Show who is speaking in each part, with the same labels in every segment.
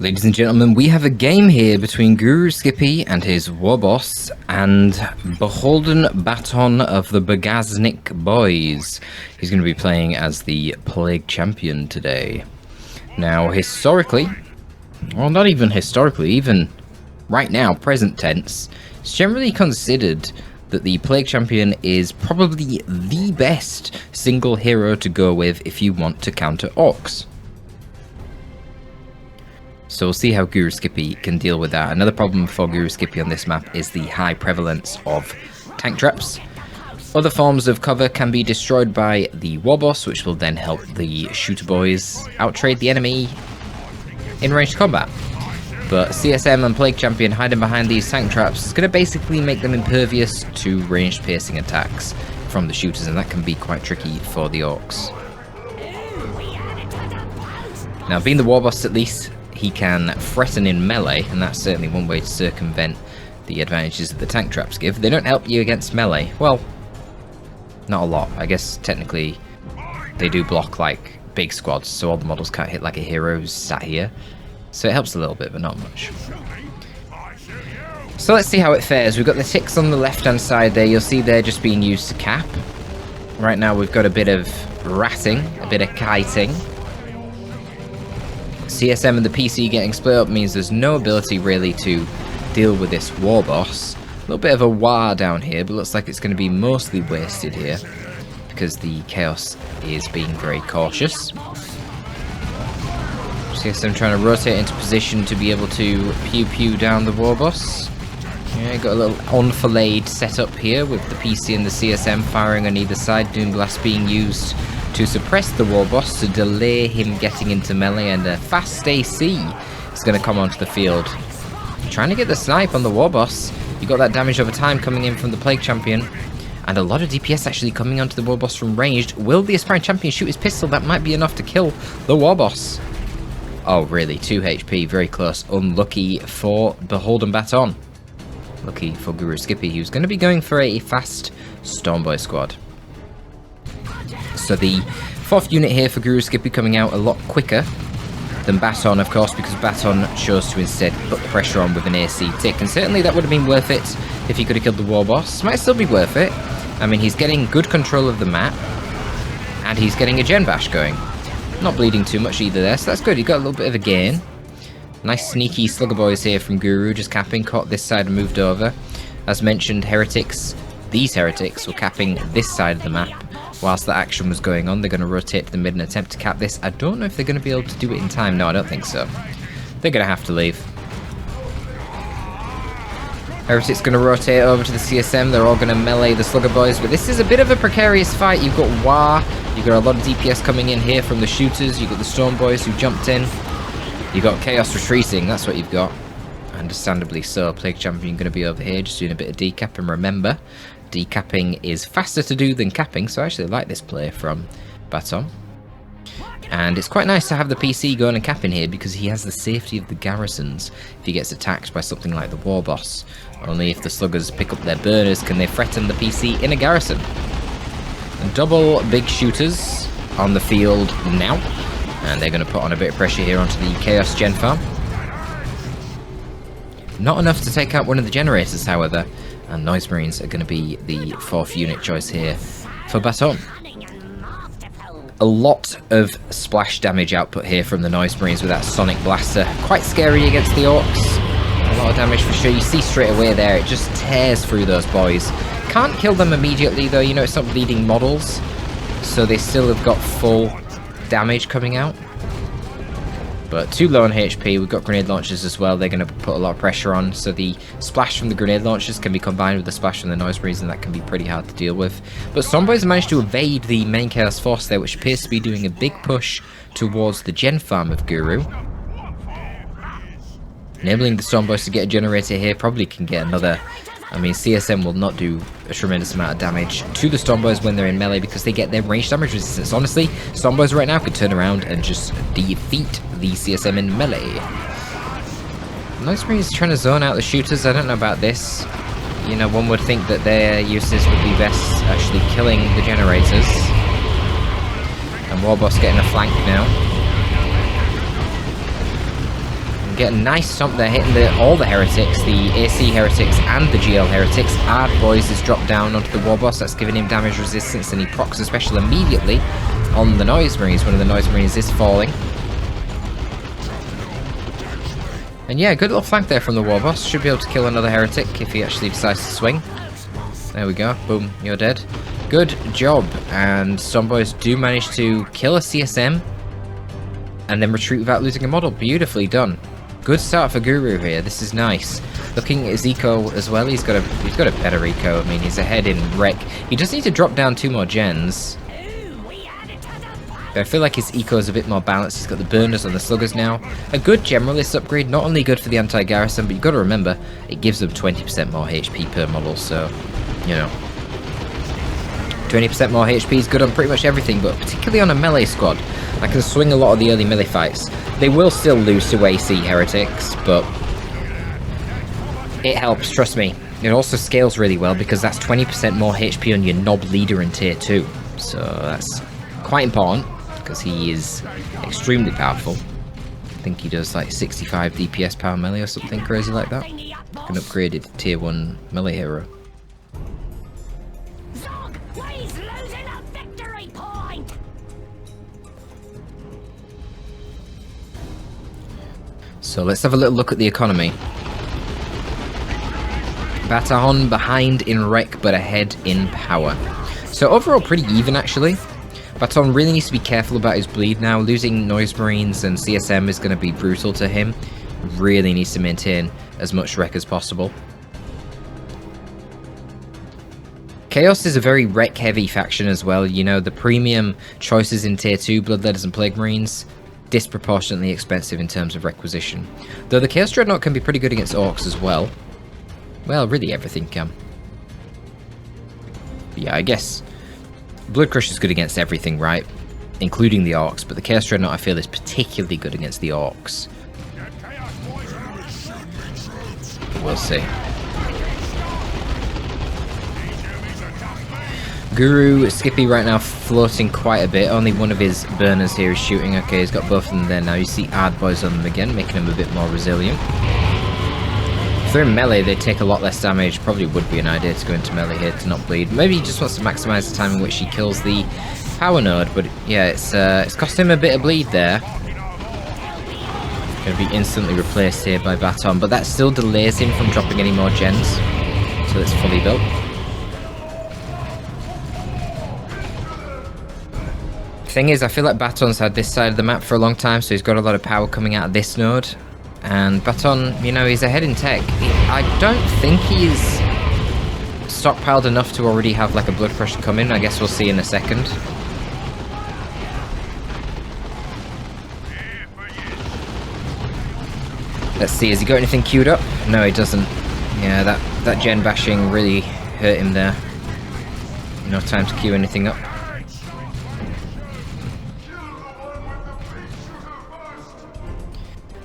Speaker 1: Ladies and gentlemen, we have a game here between Guruskippy and his war boss and Beholden Baton of the Bagaznik Boys. He's going to be playing as the Plague Champion today. Now, historically, well, not even historically, even right now, present tense, it's generally considered that the Plague Champion is probably the best single hero to go with if you want to counter orcs. So we'll see how Guruskippy can deal with that. Another problem for Guruskippy on this map is the high prevalence of tank traps. Other forms of cover can be destroyed by the war boss, which will then help the shooter boys outtrade the enemy in ranged combat. But CSM and Plague Champion hiding behind these tank traps is going to basically make them impervious to ranged piercing attacks from the shooters, and that can be quite tricky for the orcs. Now, being the war boss at least, he can threaten in melee, and that's certainly one way to circumvent the advantages that the tank traps give. They don't help you against melee. Well, not a lot. I guess technically they do block like big squads, so all the models can't hit like a hero who's sat here. So it helps a little bit, but not much. So let's see how it fares. We've got the ticks on the left-hand side there. You'll see they're just being used to cap. Right now we've got a bit of ratting, a bit of kiting. CSM and the PC getting split up means there's no ability really to deal with this war boss. A little bit of a war down here, but looks like it's going to be mostly wasted here because the chaos is being very cautious. CSM trying to rotate into position to be able to pew down the war boss. Yeah, got a little enfilade set up here with the PC and the CSM firing on either side. Doom Blast being used to suppress the war boss to delay him getting into melee, and a fast AC is going to come onto the field. Trying to get the snipe on the war boss. You got that damage over time coming in from the Plague Champion, and a lot of DPS actually coming onto the war boss from ranged. Will the Aspiring Champion shoot his pistol? That might be enough to kill the war boss. Oh really, 2 HP, very close. Unlucky for Beholden Baton. Lucky for Guruskippy, who's going to be going for a fast Stormboy squad. So the 4th unit here for Guruskippy coming out a lot quicker than Baton, of course, because Baton chose to instead put the pressure on with an AC tick, and certainly that would have been worth it if he could have killed the war boss. Might still be worth it. I mean, he's getting good control of the map, and he's getting a gen bash going. Not bleeding too much either there, so that's good. He got a little bit of a gain. Nice sneaky slugger boys here from Guru, just capping, caught this side and moved over. As mentioned, heretics, these heretics were capping this side of the map. Whilst the action was going on, they're going to rotate to the mid and attempt to cap this. I don't know if they're going to be able to do it in time. No, I don't think so. They're going to have to leave. Heretics going to rotate over to the CSM. They're all going to melee the slugger boys, but this is a bit of a precarious fight. You've got War, you've got a lot of DPS coming in here from the shooters. You've got the storm boys who jumped in. You've got chaos retreating. That's what you've got. Understandably so. Plague Champion going to be over here just doing a bit of decap, and remember, decapping is faster to do than capping, so I actually like this play from Baton. And it's quite nice to have the PC going and capping here because he has the safety of the garrisons if he gets attacked by something like the war boss. Only if the sluggers pick up their burners can they threaten the PC in a garrison. Double big shooters on the field now, and they're going to put on a bit of pressure here onto the Chaos Gen farm. Not enough to take out one of the generators, however, and Noise Marines are going to be the 4th unit choice here for Baton. A lot of splash damage output here from the Noise Marines with that Sonic Blaster. Quite scary against the orcs. A lot of damage for sure. You see straight away there, it just tears through those boys. Can't kill them immediately though, you know, it's not bleeding models, so they still have got full damage coming out. But too low on HP. We've got grenade launchers as well. They're going to put a lot of pressure on. So the splash from the grenade launchers can be combined with the splash from the Noise Marines, and that can be pretty hard to deal with. But Stormboys managed to evade the main Chaos Force there, which appears to be doing a big push towards the gen farm of Guru. Enabling the Stormboys to get a generator here. Probably can get another. I mean, CSM will not do a tremendous amount of damage to the Stormboys when they're in melee because they get their range damage resistance. Honestly, Stormboys right now could turn around and just defeat the CSM in melee. Noise Marine is trying to zone out the shooters. I don't know about this. You know, one would think that their uses would be best actually killing the generators. And Warboss getting a flank now. Get a nice stomp there, hitting all the heretics, the AC heretics and the GL heretics. Ard Boys is dropped down onto the war boss. That's giving him damage resistance, and he procs a special immediately on the Noise Marines. One of the Noise Marines is falling. And yeah, good little flank there from the war boss. Should be able to kill another heretic if he actually decides to swing. There we go. Boom, you're dead. Good job. And Stormboys do manage to kill a CSM and then retreat without losing a model. Beautifully done. Good start for Guru here. This is nice. Looking at his eco as well, he's got a better eco. I mean, he's ahead in wreck. He just needs to drop down 2 more gens. But I feel like his eco is a bit more balanced. He's got the burners on the sluggers now. A good generalist upgrade, not only good for the anti-garrison, but you've got to remember, it gives them 20% more HP per model, so, you know. 20% more HP is good on pretty much everything, but particularly on a melee squad. I can swing a lot of the early melee fights. They will still lose to AC heretics, but it helps, trust me. It also scales really well because that's 20% more HP on your Nob leader in tier 2. So that's quite important because he is extremely powerful. I think he does like 65 DPS power melee or something crazy like that. An upgraded tier 1 melee hero. So let's have a little look at the economy. Baton behind in wreck but ahead in power. So overall pretty even actually. Baton really needs to be careful about his bleed now. Losing Noise Marines and CSM is going to be brutal to him. Really needs to maintain as much wreck as possible. Chaos is a very wreck heavy faction as well. You know, the premium choices in tier 2, Bloodletters and Plague Marines, disproportionately expensive in terms of requisition. Though the Chaos Dreadnought can be pretty good against Orcs as well. Well, really everything can. But yeah, I guess Blood Crush is good against everything, right? Including the Orcs, but the Chaos Dreadnought I feel is particularly good against the Orcs. We'll see. Guruskippy right now floating quite a bit. Only one of his burners here is shooting. Okay, he's got both of them there now. You see Ard Boys on them again, making them a bit more resilient. If they're in melee, they take a lot less damage. Probably would be an idea to go into melee here to not bleed. Maybe he just wants to maximise the time in which he kills the power node. But yeah, it's cost him a bit of bleed there. Going to be instantly replaced here by Baton, but that still delays him from dropping any more gens. So it's fully built. Thing is, I feel like Baton's had this side of the map for a long time, so he's got a lot of power coming out of this node. And Baton, you know, he's ahead in tech. I don't think he's stockpiled enough to already have like a blood pressure come in. I guess we'll see in a second. Let's see, has he got anything queued up? No, he doesn't. Yeah, that gen bashing really hurt him there. No time to queue anything up.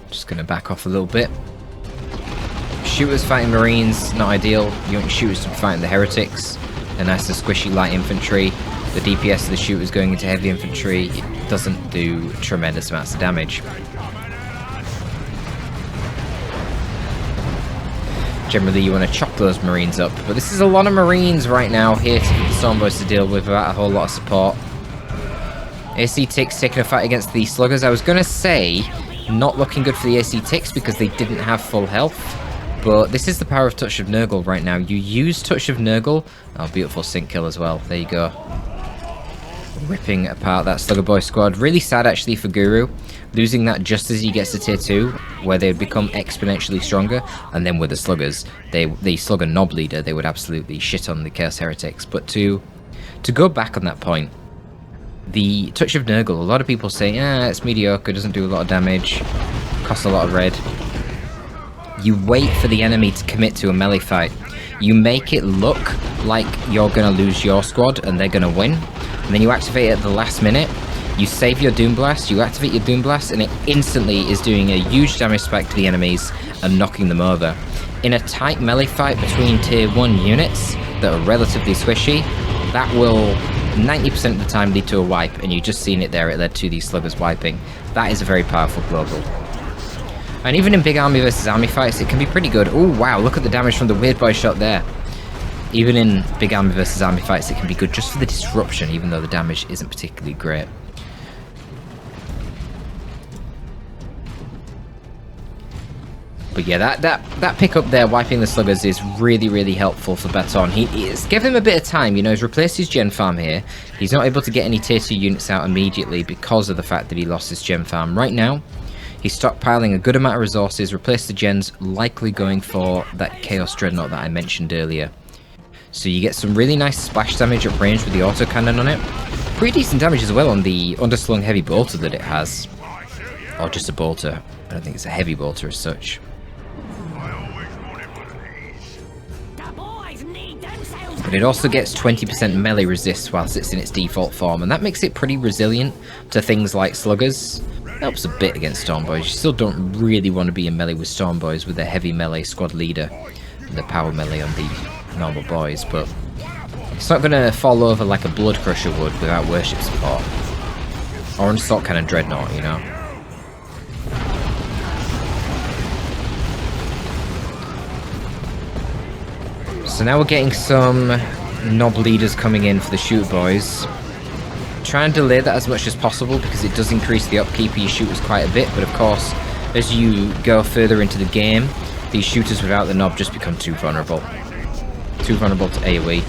Speaker 1: Just gonna back off a little bit. Shooters fighting Marines, not ideal. You want shooters to be fighting the heretics. They're nice and squishy light infantry. The DPS of the shooters going into heavy infantry, it doesn't do tremendous amounts of damage. Generally you want to chop those Marines up, but this is a lot of Marines right now here for the Stormboys to deal with without a whole lot of support. AC Ticks taking a fight against the Sluggers. I was going to say, not looking good for the AC Ticks because they didn't have full health, but this is the power of Touch of Nurgle right now. You use Touch of Nurgle. Oh, beautiful sync kill as well. There you go. Ripping apart that Slugger Boy squad. Really sad actually for Guru. Losing that just as he gets to tier 2, where they would become exponentially stronger, and then with the Sluggers, the Slugger Nob leader, they would absolutely shit on the Chaos Heretics. But to go back on that point, the Touch of Nurgle, a lot of people say, it's mediocre, doesn't do a lot of damage, costs a lot of red. You wait for the enemy to commit to a melee fight. You make it look like you're going to lose your squad and they're going to win, and then you activate it at the last minute. You save your Doom Blast, you activate your Doom Blast, and it instantly is doing a huge damage spike to the enemies and knocking them over. In a tight melee fight between tier 1 units that are relatively squishy, that will 90% of the time lead to a wipe, and you've just seen it there, it led to these Sluggers wiping. That is a very powerful global. And even in big army versus army fights, it can be pretty good. Oh wow, look at the damage from the weird boy shot there. Even in big army versus army fights, it can be good just for the disruption, even though the damage isn't particularly great. But yeah, that pickup there, wiping the sluggers, is really, really helpful for Baton. It's given him a bit of time, you know, he's replaced his gen farm here. He's not able to get any tier 2 units out immediately because of the fact that he lost his gen farm. Right now, he's stockpiling a good amount of resources, replaced the gens, likely going for that Chaos Dreadnought that I mentioned earlier. So you get some really nice splash damage at range with the autocannon on it. Pretty decent damage as well on the underslung heavy bolter that it has. Or just a bolter. I don't think it's a heavy bolter as such. But it also gets 20% melee resist whilst it's in its default form, and that makes it pretty resilient to things like sluggers. Helps a bit against Storm Boys. You still don't really want to be in melee with Storm Boys with a heavy melee squad leader and the power melee on the normal boys, but it's not going to fall over like a Blood Crusher would without worship support. Or an Assault Cannon Dreadnought, you know. So now we're getting some Nob leaders coming in for the shoot boys. Try and delay that as much as possible because it does increase the upkeep of your shooters quite a bit, but of course, as you go further into the game, these shooters without the Nob just become too vulnerable. Too vulnerable to AoE.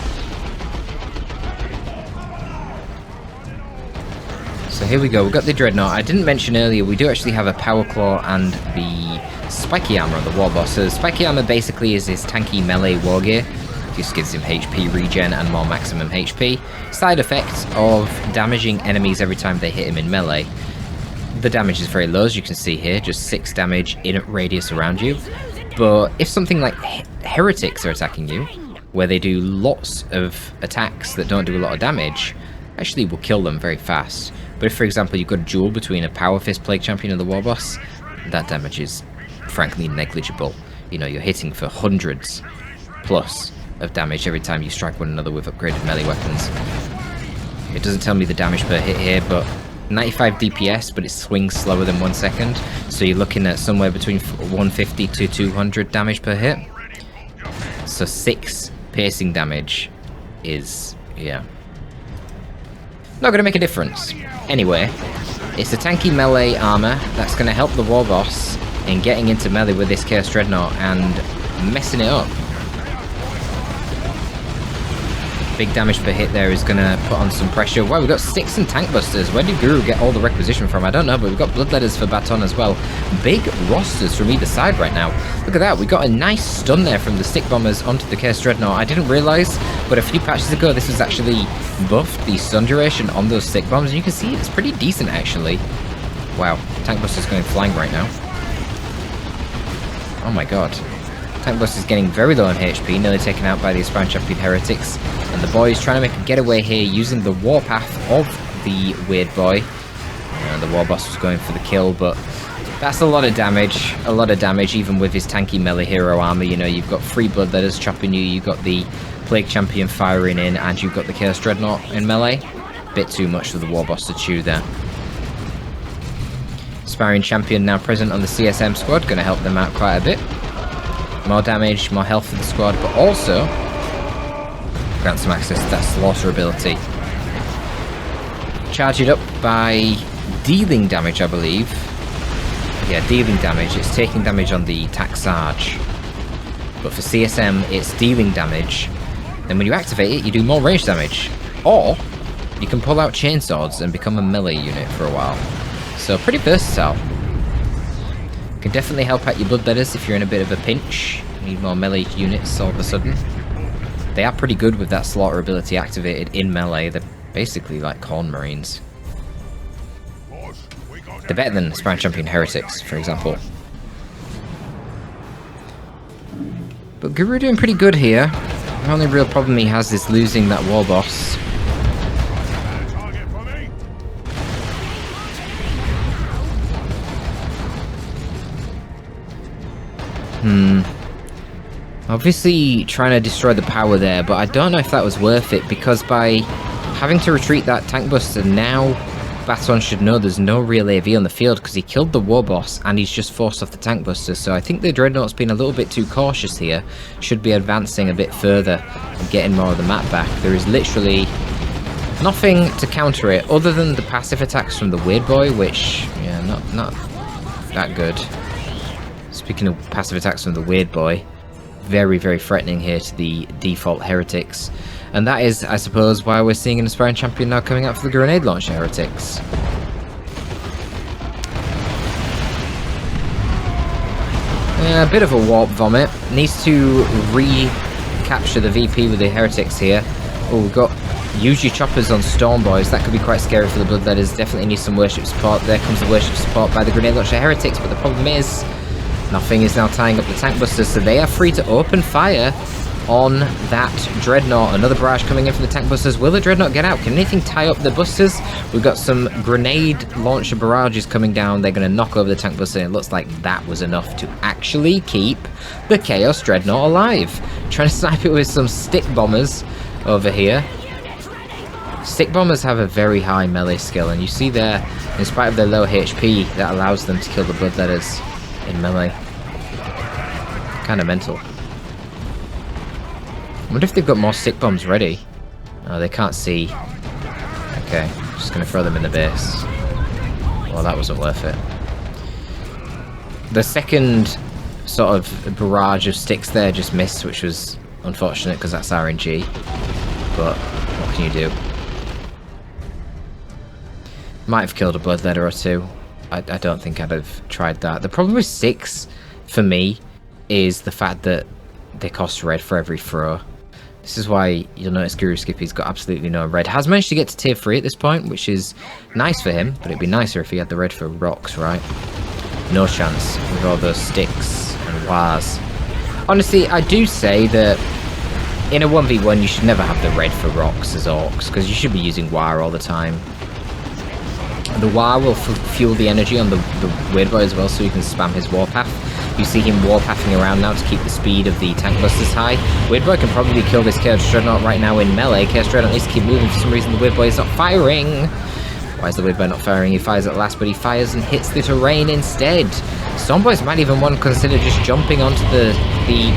Speaker 1: So here we go, we've got the Dreadnought. I didn't mention earlier, we do actually have a Power Claw and the Spiky Armor on the War Boss. So Spiky Armor basically is his tanky melee war gear. Just gives him HP regen and more maximum HP. Side effect of damaging enemies every time they hit him in melee. The damage is very low, as you can see here, just 6 damage in a radius around you. But if something like heretics are attacking you, where they do lots of attacks that don't do a lot of damage, actually will kill them very fast. But if, for example, you've got a duel between a Power Fist Plague Champion and the War Boss, that damage is frankly negligible. You know, you're hitting for hundreds plus of damage every time you strike one another with upgraded melee weapons. It doesn't tell me the damage per hit here, but 95 DPS, but it swings slower than 1 second, so you're looking at somewhere between 150 to 200 damage per hit. So 6 piercing damage is, yeah, not going to make a difference. Anyway, it's a tanky melee armor that's going to help the War Boss in getting into melee with this Chaos Dreadnought and messing it up. Big damage per hit there is going to put on some pressure. Wow, we've got 6 and Tank Busters. Where did Guru get all the requisition from? I don't know, but we've got Bloodletters for Baton as well. Big rosters from either side right now. Look at that, we got a nice stun there from the Stick Bombers onto the Chaos Dreadnought. I didn't realise, but a few patches ago this was actually buffed, the stun duration on those Stick Bombs, and you can see it's pretty decent actually. Wow, Tank Buster's going flying right now. Oh my god. Tank Buster's getting very low on HP, nearly taken out by the Aspiring Champion Heretics. And the boys trying to make a getaway here using the Warpath of the Weird Boy. And the War Boss was going for the kill, but that's a lot of damage, even with his tanky melee hero armor. You know, you've got 3 Bloodletters chopping you, you've got the Plague Champion firing in, and you've got the Chaos Dreadnought in melee. Bit too much for the War Boss to chew there. Aspiring Champion now present on the CSM squad, going to help them out quite a bit. More damage, more health for the squad, but also grant some access to that slaughter ability. Charge it up by dealing damage, I believe. Yeah, dealing damage. It's taking damage on the Taxarge. But for CSM, it's dealing damage. Then when you activate it, you do more range damage. Or, you can pull out chainswords and become a melee unit for a while. So, pretty versatile. Can definitely help out your Bloodletters if you're in a bit of a pinch. You need more melee units all of a sudden. They are pretty good with that slaughter ability activated in melee. They're basically like Corn Marines. They're better than Aspiring Champion Heretics, for example. But Guru doing pretty good here. The only real problem he has is losing that War Boss. Obviously trying to destroy the power there, but I don't know if that was worth it, because by having to retreat that Tank Buster now, Baton should know there's no real AV on the field because he killed the war boss and he's just forced off the tank buster. So I think the Dreadnought's been a little bit too cautious here. Should be advancing a bit further and getting more of the map back. There is literally nothing to counter it other than the passive attacks from the Weird Boy, which, yeah, not that good. Speaking of passive attacks from the Weird Boy, very, very threatening here to the default Heretics. And that is, I suppose, why we're seeing an aspiring champion now coming out for the grenade launcher Heretics. A bit of a warp vomit. Needs to recapture the VP with the Heretics here. Oh, we've got... Use your choppers on Storm Boys. That could be quite scary for the Bloodletters. Definitely need some worship support. There comes the worship support by the grenade launcher Heretics, but the problem is... Nothing is now tying up the tank busters, so they are free to open fire on that Dreadnought. Another barrage coming in from the tank busters. Will the Dreadnought get out? Can anything tie up the busters? We've got some grenade launcher barrages coming down. They're going to knock over the tank buster, and it looks like that was enough to actually keep the Chaos Dreadnought alive. Trying to snipe it with some stick bombers over here. Stick bombers have a very high melee skill, and you see there, in spite of their low HP, that allows them to kill the Bloodletters in melee. Kind of mental. I wonder if they've got more stick bombs ready. Oh, they can't see. Okay, just gonna throw them in the base. Well, that wasn't worth it. The second sort of barrage of sticks there just missed, which was unfortunate because that's RNG. But what can you do? Might have killed a Bloodletter or two. I don't think I'd have tried that. The problem with 6, for me, is the fact that they cost red for every throw. This is why you'll notice Guruskippy's got absolutely no red. Has managed to get to tier 3 at this point, which is nice for him, but it'd be nicer if he had the red for rocks, right? No chance with all those sticks and wires. Honestly, I do say that in a 1v1 you should never have the red for rocks as orcs, because you should be using wire all the time. The wire will fuel the energy on the Weird Boy as well, so you can spam his warpath. You see him warpathing around now to keep the speed of the tank busters high. Weird Boy can probably kill this Chaos Dreadnought right now in melee. Chaos Dreadnought needs to keep moving. For some reason the Weird Boy is not firing. Why is the Weird Boy not firing? He fires at last, but he fires and hits the terrain instead. Stormboys might even want to consider just jumping onto the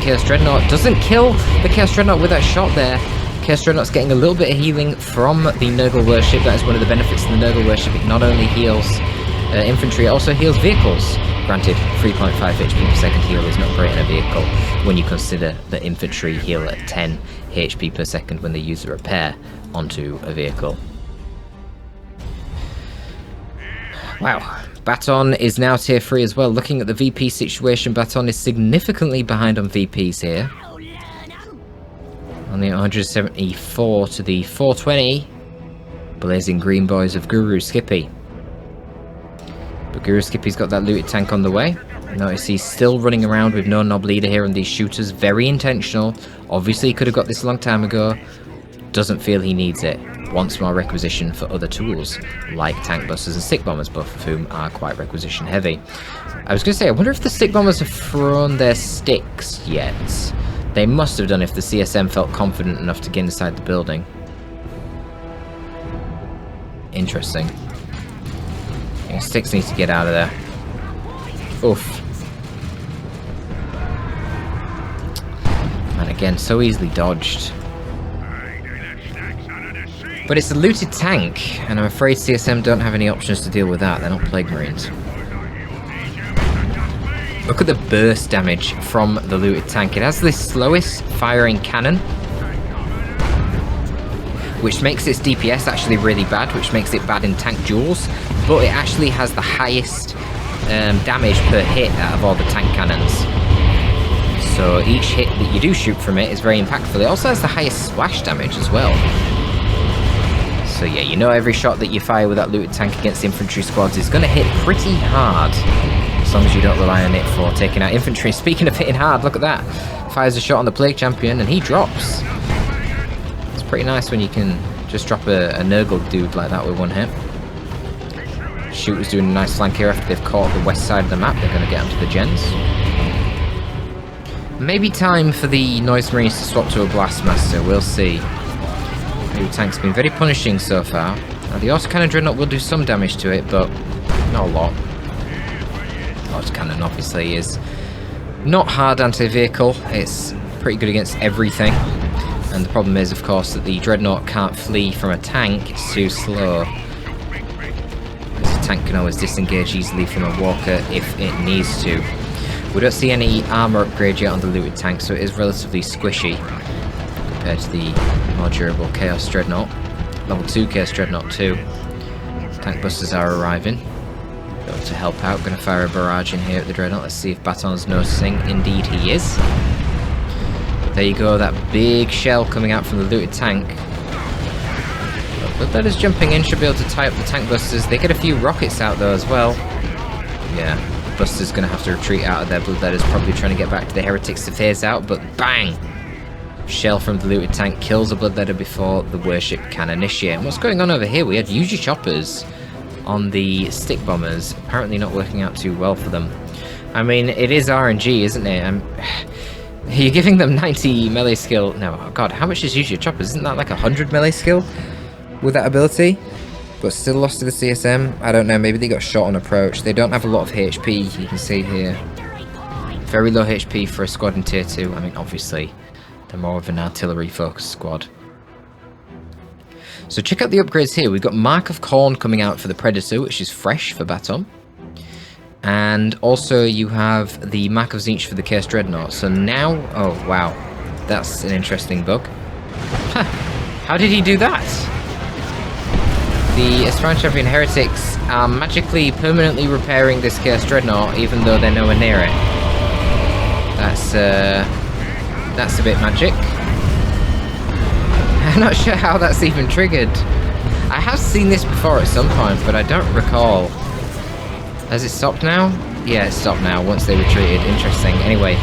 Speaker 1: Chaos Dreadnought. Doesn't kill the Chaos Dreadnought with that shot there. Chaos Dreadnought's getting a little bit of healing from the Nurgle Worship. That is one of the benefits of the Nurgle Worship. It not only heals infantry, it also heals vehicles. Granted, 3.5 HP per second heal is not great in a vehicle when you consider that infantry heal at 10 HP per second when they use a repair onto a vehicle. Wow. Baton is now tier 3 as well. Looking at the VP situation, Baton is significantly behind on VPs here. On the 174 to the 420. Blazing Green Boys of Guruskippy. But Guruskippy's got that looted tank on the way. Notice he's still running around with no knob leader here on these shooters. Very intentional. Obviously he could have got this a long time ago. Doesn't feel he needs it. Wants more requisition for other tools, like tank busters and stick bombers, both of whom are quite requisition heavy. I was going to say, I wonder if the stick bombers have thrown their sticks yet. They must have done if the CSM felt confident enough to get inside the building. Interesting. Yeah, sticks need to get out of there. Oof. And again, so easily dodged. But it's a looted tank, and I'm afraid CSM don't have any options to deal with that. They're not Plague Marines. Look at the burst damage from the looted tank. It has the slowest firing cannon, which makes its DPS actually really bad, which makes it bad in tank duels, but it actually has the highest damage per hit out of all the tank cannons. So each hit that you do shoot from it is very impactful. It also has the highest splash damage as well. So yeah, you know every shot that you fire with that looted tank against infantry squads is going to hit pretty hard, as long as you don't rely on it for taking out infantry. Speaking of hitting hard, look at that. Fires a shot on the Plague Champion and he drops. It's pretty nice when you can just drop a Nurgle dude like that with one hit. Shooters doing a nice flank here after they've caught the west side of the map. They're going to get onto the gens. Maybe time for the Noise Marines to swap to a Blastmaster. We'll see. New tank's been very punishing so far. Now, the autocannon Dreadnought will do some damage to it, but not a lot. Autocannon obviously is not hard anti-vehicle, it's pretty good against everything. And the problem is, of course, that the Dreadnought can't flee from a tank, it's too slow. The tank can always disengage easily from a walker if it needs to. We don't see any armour upgrade yet on the looted tank, so it is relatively squishy compared to the more durable Chaos Dreadnought. Level 2 Chaos Dreadnought too. Tank busters are arriving. Going to help out, going to fire a barrage in here at the Dreadnought. Let's see if Baton's noticing. Indeed he is. There you go, that big shell coming out from the looted tank. Bloodletter's jumping in, should be able to tie up the tank busters. They get a few rockets out though as well. Yeah, Buster's going to have to retreat out of there. Bloodletter's probably trying to get back to the Heretics to phase out, but bang! Shell from the looted tank kills a Bloodletter before the worship can initiate. And what's going on over here? We had Uji choppers on the stick bombers, apparently not working out too well for them. I mean, it is RNG, isn't it? You're giving them 90 melee skill. No, oh god, how much is Uji choppers? Isn't that like 100 melee skill with that ability? But still lost to the CSM? I don't know, maybe they got shot on approach. They don't have a lot of HP, you can see here. Very low HP for a squad in tier 2. I mean, obviously, they're more of an artillery-focused squad. So check out the upgrades here. We've got Mark of Corn coming out for the Predator, which is fresh for Baton. And also you have the Mark of Zinch for the Chaos Dreadnought. So now... oh, wow. That's an interesting bug. Huh. How did he do that? The Aspirant Champion Heretics are magically permanently repairing this Chaos Dreadnought, even though they're nowhere near it. That's a bit magic. I'm not sure how that's even triggered. I have seen this before at some point, but I don't recall. Has it stopped now? Yeah, it's stopped now, once they retreated. Interesting. Anyway.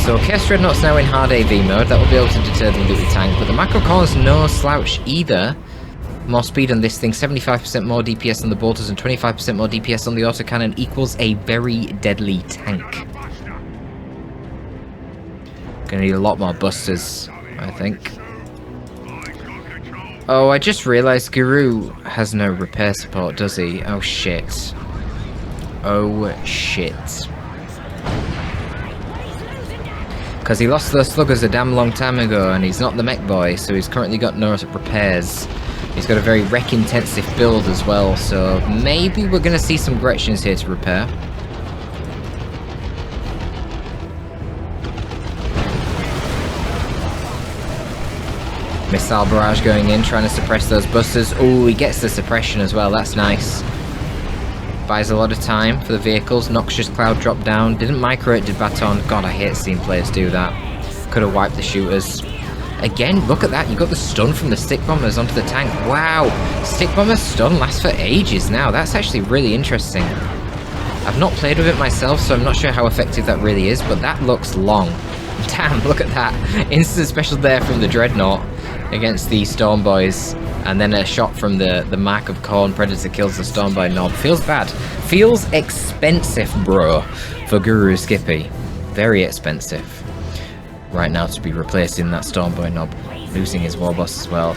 Speaker 1: So, Chaos Dreadnought's now in hard AV mode. That will be able to deter the looted tank, but the Macro Corn's no slouch either. More speed on this thing, 75% more DPS on the bolters and 25% more DPS on the autocannon equals a very deadly tank. Gonna need a lot more busters, I think. Oh, I just realised Guru has no repair support, does he? Oh shit. Oh shit. Because he lost those sluggers a damn long time ago and he's not the mech boy, so he's currently got no repairs. He's got a very wreck-intensive build as well, so maybe we're going to see some Gretchens here to repair. Missile barrage going in, trying to suppress those busters. Oh, he gets the suppression as well, that's nice. Buys a lot of time for the vehicles. Noxious Cloud dropped down. Didn't micro it, did Baton. God, I hate seeing players do that. Could have wiped the shooters. Again, look at that, you got the stun from the stick bombers onto the tank. Wow, stick bomber stun lasts for ages now. That's actually really interesting. I've not played with it myself, so I'm not sure how effective that really is, but that looks long. Damn, look at that. Instant special there from the Dreadnought against the Storm Boys, and then a shot from the Mark of Corn. Predator kills the Storm Boy Knob. Feels bad. Feels expensive, bro, for Guruskippy. Very expensive. Right now to be replacing that Stormboy Knob, losing his war boss as well.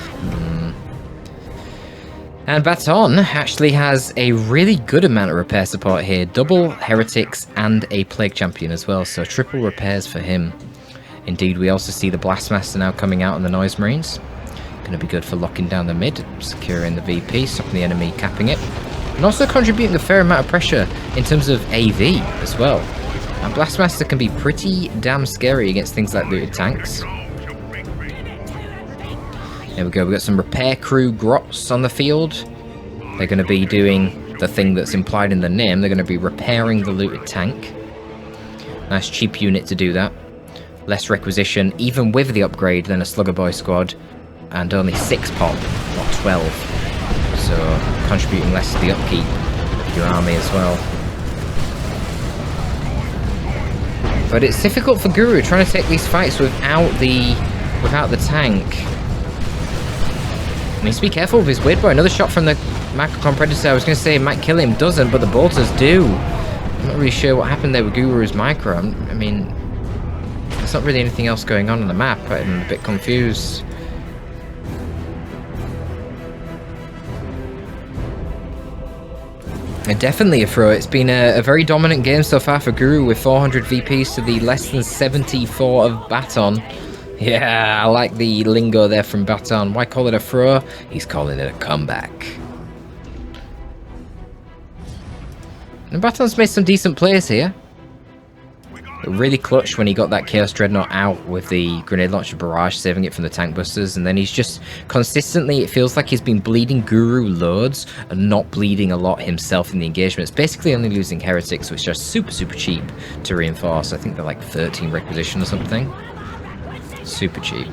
Speaker 1: And Baton actually has a really good amount of repair support here. Double Heretics and a Plague Champion as well, so triple repairs for him. Indeed, we also see the Blastmaster now coming out on the Noise Marines. Going to be good for locking down the mid, securing the VP, stopping the enemy, capping it. And also contributing a fair amount of pressure in terms of AV as well. And Blastmaster can be pretty damn scary against things like looted tanks. There we go, we've got some repair crew grots on the field. They're going to be doing the thing that's implied in the name. They're going to be repairing the looted tank. Nice cheap unit to do that. Less requisition, even with the upgrade, than a Slugger Boy squad. And only 6 pop, not 12. So, contributing less to the upkeep of your army as well. But it's difficult for Guru trying to take these fights without the tank. He needs to be careful with his Weird Boy. Another shot from the Macrocon Predator. I was going to say it might kill him, doesn't, but the bolters do. I'm not really sure what happened there with Guru's micro. I mean, there's not really anything else going on the map. I'm a bit confused. Definitely a throw. It's been a very dominant game so far for Guru with 400 VPs to the less than 74 of Baton. Yeah, I like the lingo there from Baton. Why call it a throw? He's calling it a comeback. And Baton's made some decent plays here. Really clutch when he got that Chaos Dreadnought out with the grenade launcher barrage, saving it from the tank busters, and then he's just consistently, it feels like he's been bleeding Guru loads and not bleeding a lot himself in the engagement. It's basically only losing heretics, which are super cheap to reinforce. I think they're like 13 requisition or something. Super cheap.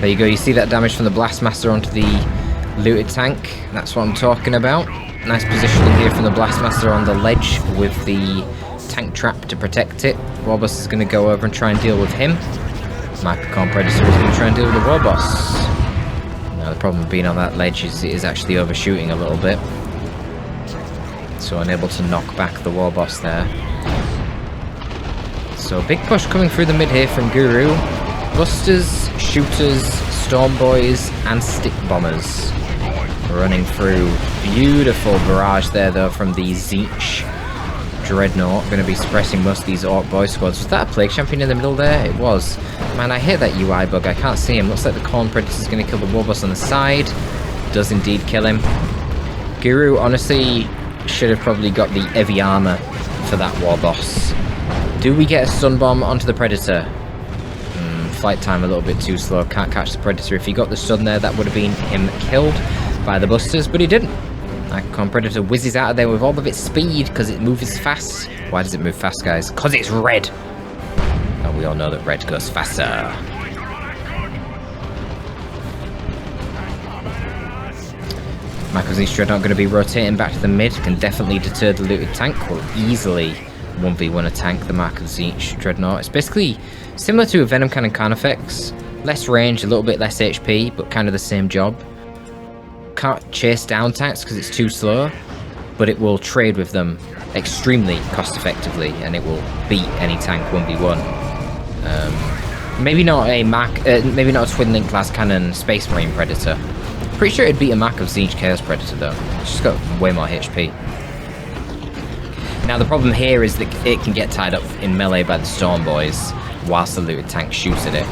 Speaker 1: There you go, you see that damage from the Blastmaster onto the looted tank. That's what I'm talking about. Nice positioning here from the Blastmaster on the ledge with the tank trap to protect it. Warboss is going to go over and try and deal with him. Microcon Predator is going to try and deal with the Warboss. Now the problem with being on that ledge is it is actually overshooting a little bit. So unable to knock back the Warboss there. So big push coming through the mid here from Guru. Busters, shooters, storm boys, and stick bombers running through. Beautiful barrage there though from the Tzeentch Dreadnought. Going to be suppressing most of these Orc boy squads. Was that a Plague Champion in the middle there? It was. Man, I hate that UI bug. I can't see him. Looks like the Corn Predator is going to kill the Warboss on the side. Does indeed kill him. Guru honestly should have probably got the heavy armor for that Warboss. Do we get a stun bomb onto the Predator? Flight time a little bit too slow. Can't catch the Predator. If he got the stun there, that would have been him killed by the busters, but he didn't. Icon Predator whizzes out of there with all of its speed because it moves fast. Why does it move fast, guys? Because it's red. And we all know that red goes faster. Michael Tzeentch Dreadnought going to be rotating back to the mid. Can definitely deter the looted tank. Will easily 1v1 a tank, the Michael Tzeentch Dreadnought. It's basically similar to a Venom Cannon Carnifex. Less range, a little bit less HP, but kind of the same job. Can't chase down tanks because it's too slow, but it will trade with them extremely cost effectively, and it will beat any tank 1v1. Maybe not a Twin Link Glass Cannon Space Marine Predator. Pretty sure it'd beat a Mac of Tzeentch Chaos Predator though. It's just got way more HP. Now the problem here is that it can get tied up in melee by the Storm Boys whilst the looted tank shoots at it.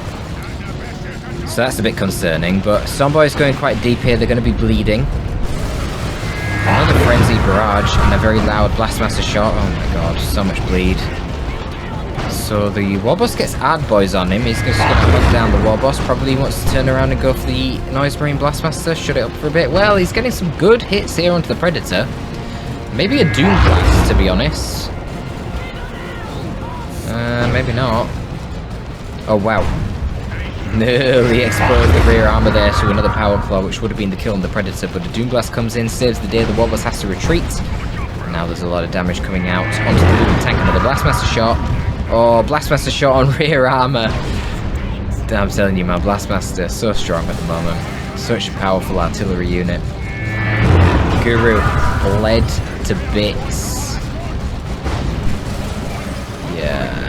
Speaker 1: So that's a bit concerning, but Storm Boys going quite deep here. They're going to be bleeding. Another Frenzy Barrage and a very loud Blastmaster shot. Oh my god, so much bleed. So the Warboss gets Ard Boys on him. He's just going to hunt down the Warboss. Probably wants to turn around and go for the Noise Marine Blastmaster. Shut it up for a bit. Well, he's getting some good hits here onto the Predator. Maybe a Doom Blast, to be honest. Maybe not. Oh, wow. Nearly exposed the rear armor there to another Power Claw, which would have been the kill on the Predator, but the Doom Blast comes in, saves the day. The Warboss has to retreat. And now there's a lot of damage coming out onto the looted tank. Another Blastmaster shot. Oh, Blastmaster shot on rear armor. I'm telling you, man, Blastmaster, so strong at the moment. Such a powerful artillery unit. Guru bled to bits. Yeah.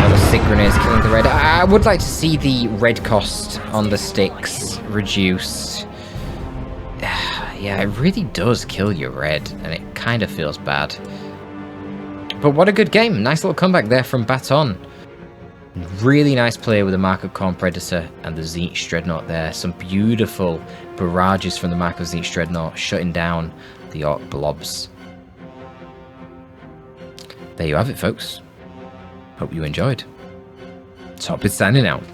Speaker 1: All the stick grenades killing the red. I would like to see the red cost on the sticks reduced. Yeah, it really does kill your red, and it kind of feels bad. But what a good game. Nice little comeback there from Baton. Really nice play with the Mark of Corn Predator and the Tzeentch Dreadnought there. Some beautiful barrages from the Mark of Tzeentch Dreadnought shutting down the Orc blobs. There you have it, folks. Hope you enjoyed. Torpid signing out.